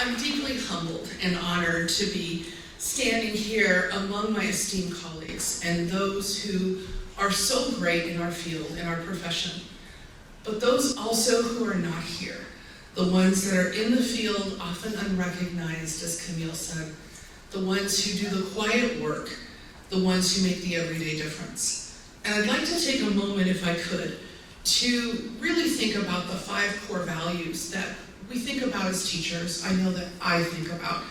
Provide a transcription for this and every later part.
I'm deeply humbled and honored to be standing here among my esteemed colleagues and those who are so great in our field, in our profession, but those also who are not here, the ones that are in the field, often unrecognized, as Camille said, the ones who do the quiet work, the ones who make the everyday difference. And I'd like to take a moment, if I could, to really think about the 5 core values that we think about as teachers. I know that I think about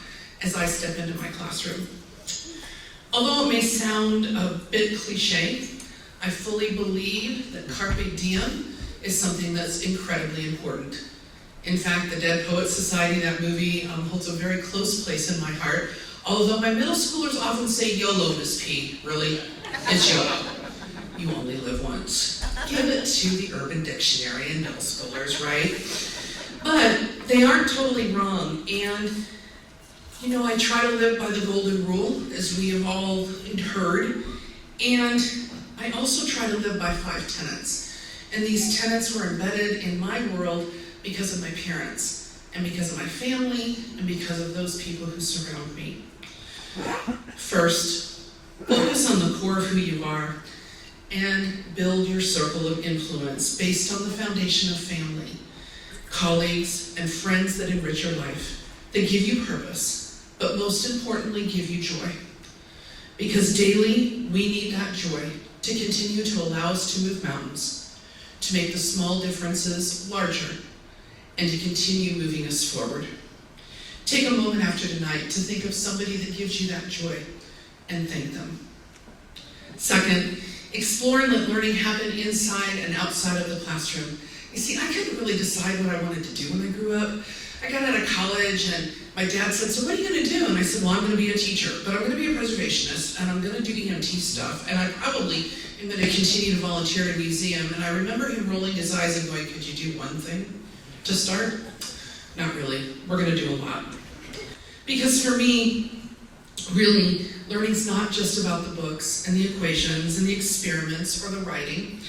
as I step into my classroom. Although it may sound a bit cliche, I fully believe that carpe diem is something that's incredibly important. In fact, the Dead Poets Society, that movie, holds a very close place in my heart. Although my middle schoolers often say, YOLO, Miss P. Really? It's YOLO. You only live once. Give it to the Urban Dictionary and middle schoolers, right? But they aren't totally wrong. And, you know, I try to live by the golden rule, as we have all heard. And I also try to live by 5 tenets. And these tenets were embedded in my world because of my parents, and because of my family, and because of those people who surround me. First, focus on the core of who you are, and build your circle of influence based on the foundation of family, colleagues, and friends that enrich your life, that give you purpose, but most importantly, give you joy. Because daily, we need that joy to continue to allow us to move mountains, to make the small differences larger, and to continue moving us forward. Take a moment after tonight to think of somebody that gives you that joy and thank them. Second, explore and let learning happen inside and outside of the classroom. You see, I couldn't really decide what I wanted to do when I grew up. I got out of college and my dad said, so what are you going to do? And I said, well, I'm going to be a teacher, but I'm going to be a preservationist and I'm going to do EMT stuff. And I probably am going to continue to volunteer at a museum. And I remember him rolling his eyes and going, could you do one thing to start? Not really. We're going to do a lot. Because for me, really, learning's not just about the books and the equations and the experiments or the writing.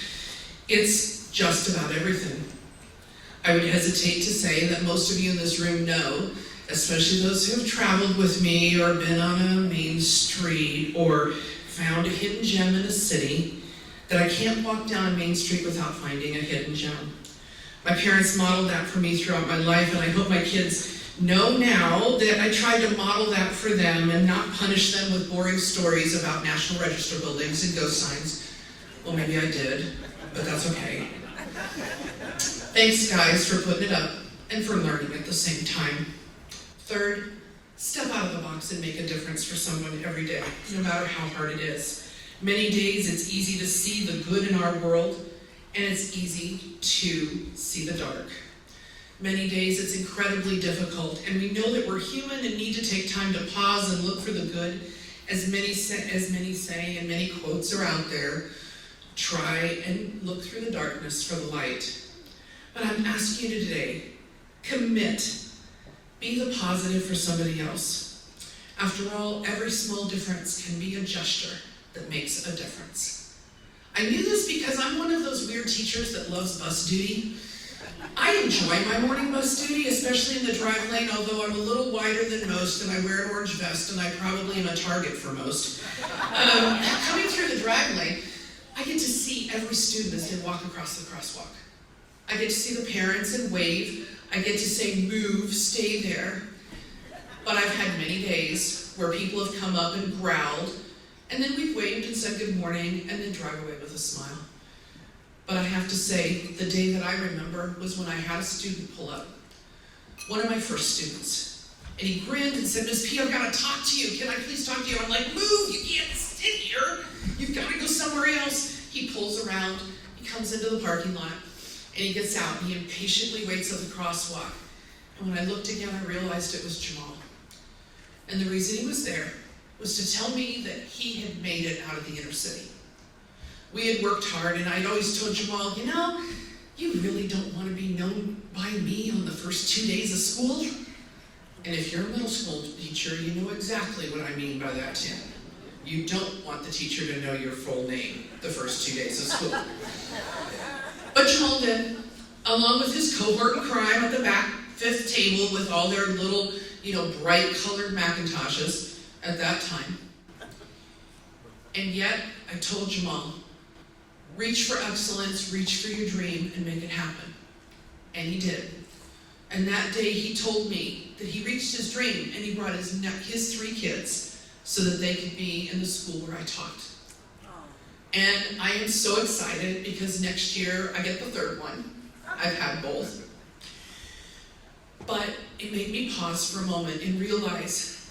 It's just about everything. I would hesitate to say that most of you in this room know, especially those who have traveled with me or been on a main street or found a hidden gem in a city, that I can't walk down a main street without finding a hidden gem. My parents modeled that for me throughout my life, and I hope my kids know now that I tried to model that for them and not punish them with boring stories about National Register buildings and ghost signs. Well, maybe I did, but that's okay. Thanks, guys, for putting it up and for learning at the same time. Third, step out of the box and make a difference for someone every day, no matter how hard it is. Many days it's easy to see the good in our world, and it's easy to see the dark. Many days it's incredibly difficult, and we know that we're human and need to take time to pause and look for the good. As many say, and many quotes are out there, try and look through the darkness for the light. But I'm asking you today, commit. Be the positive for somebody else. After all, every small difference can be a gesture that makes a difference. I knew this because I'm one of those weird teachers that loves bus duty. I enjoy my morning bus duty, especially in the drive lane, although I'm a little wider than most and I wear an orange vest and I probably am a target for most. Coming through the drive lane, I get to see every student as they walk across the crosswalk. I get to see the parents and wave. I get to say, move, stay there. But I've had many days where people have come up and growled, and then we've waved and said good morning, and then drive away with a smile. But I have to say, the day that I remember was when I had a student pull up. One of my first students. And he grinned and said, Miss P, I've got to talk to you. Can I please talk to you? I'm like, move, you can't sit here. You've got to go somewhere else. He pulls around, he comes into the parking lot, and he gets out, and he impatiently waits at the crosswalk. And when I looked again, I realized it was Jamal. And the reason he was there was to tell me that he had made it out of the inner city. We had worked hard, and I'd always told Jamal, you know, you really don't want to be known by me on the first 2 days of school. And if you're a middle school teacher, you know exactly what I mean by that, Tim. You don't want the teacher to know your full name the first 2 days of school. But Jamal did, along with his cohort in crime at the back fifth table with all their little, bright colored Macintoshes at that time. And yet, I told Jamal, reach for excellence, reach for your dream, and make it happen. And he did. And that day he told me that he reached his dream and he brought his 3 kids so that they could be in the school where I taught. And I am so excited because next year I get the 3rd one. I've had both. But it made me pause for a moment and realize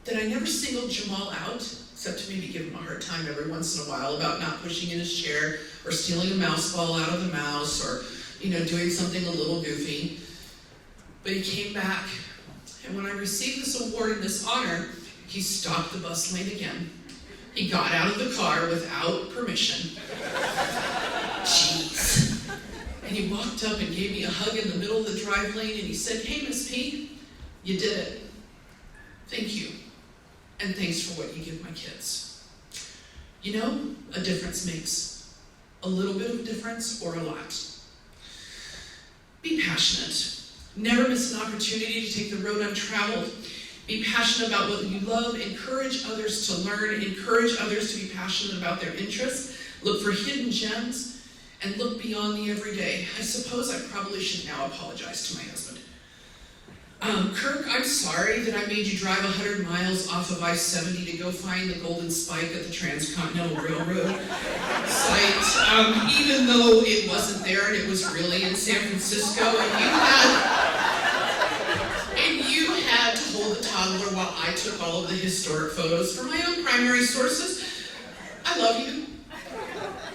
that I never singled Jamal out, except to maybe give him a hard time every once in a while about not pushing in his chair or stealing a mouse ball out of the mouse or, doing something a little goofy. But he came back, and when I received this award and this honor, he stopped the bus lane again. He got out of the car without permission. Jeez. And he walked up and gave me a hug in the middle of the drive lane, and he said, "Hey, Miss P, you did it. Thank you. And thanks for what you give my kids." A difference makes a little bit of difference or a lot. Be passionate. Never miss an opportunity to take the road untraveled. Be passionate about what you love. Encourage others to learn. Encourage others to be passionate about their interests. Look for hidden gems and look beyond the everyday. I suppose I probably should now apologize to my husband. Kirk, I'm sorry that I made you drive 100 miles off of I-70 to go find the golden spike at the Transcontinental Railroad site, even though it wasn't there and it was really in San Francisco, and you had to hold the toddler while I took all of the historic photos from my own primary sources. I love you,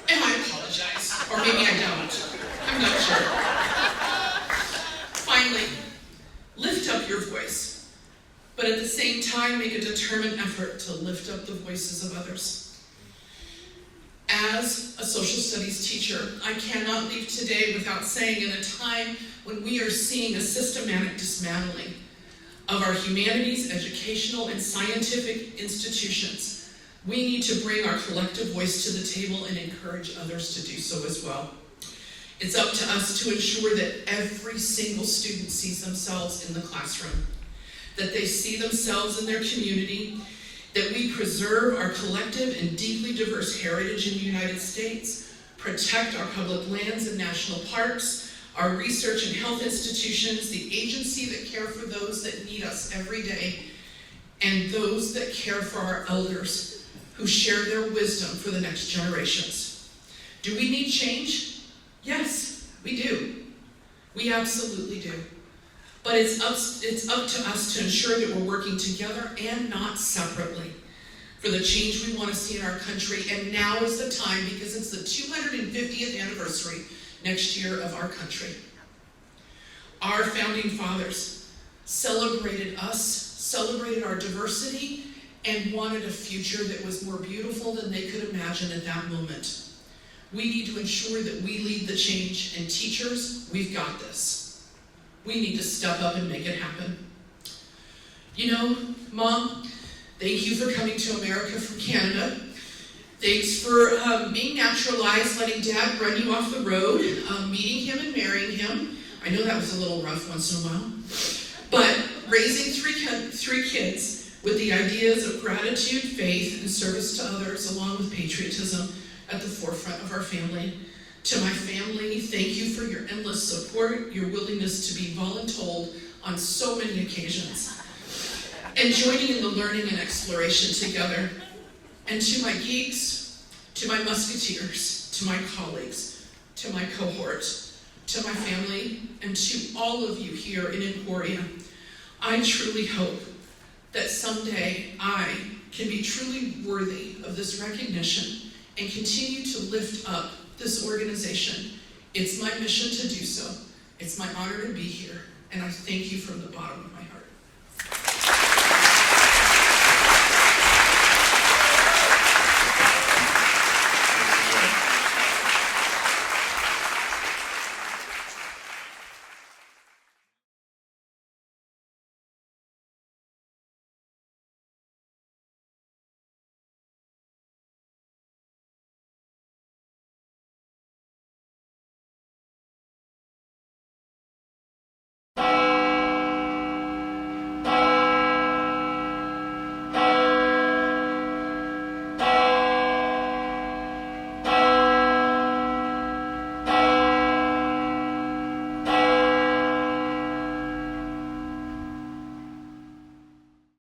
and I apologize, or maybe I don't. I'm not sure. Finally, lift up your voice, but at the same time, make a determined effort to lift up the voices of others. As a social studies teacher, I cannot leave today without saying, in a time when we are seeing a systematic dismantling of our humanities, educational, and scientific institutions, we need to bring our collective voice to the table and encourage others to do so as well. It's up to us to ensure that every single student sees themselves in the classroom, that they see themselves in their community, that we preserve our collective and deeply diverse heritage in the United States, protect our public lands and national parks, our research and health institutions, the agency that care for those that need us every day, and those that care for our elders who share their wisdom for the next generations. Do we need change? Yes, we do. We absolutely do. But it's up to us to ensure that we're working together and not separately for the change we want to see in our country. And now is the time, because it's the 250th anniversary next year of our country. Our founding fathers celebrated us, celebrated our diversity, and wanted a future that was more beautiful than they could imagine at that moment. We need to ensure that we lead the change, and teachers, we've got this. We need to step up and make it happen. Mom, thank you for coming to America from Canada. Thanks for being naturalized, letting Dad run you off the road, meeting him and marrying him. I know that was a little rough once in a while. But raising three kids with the ideas of gratitude, faith, and service to others, along with patriotism, at the forefront of our family. To my family, thank you for your endless support, your willingness to be voluntold on so many occasions, and joining in the learning and exploration together. And to my geeks, to my musketeers, to my colleagues, to my cohort, to my family, and to all of you here in Emporia, I truly hope that someday I can be truly worthy of this recognition and continue to lift up this organization. It's my mission to do so. It's my honor to be here, and I thank you from the bottom of my heart.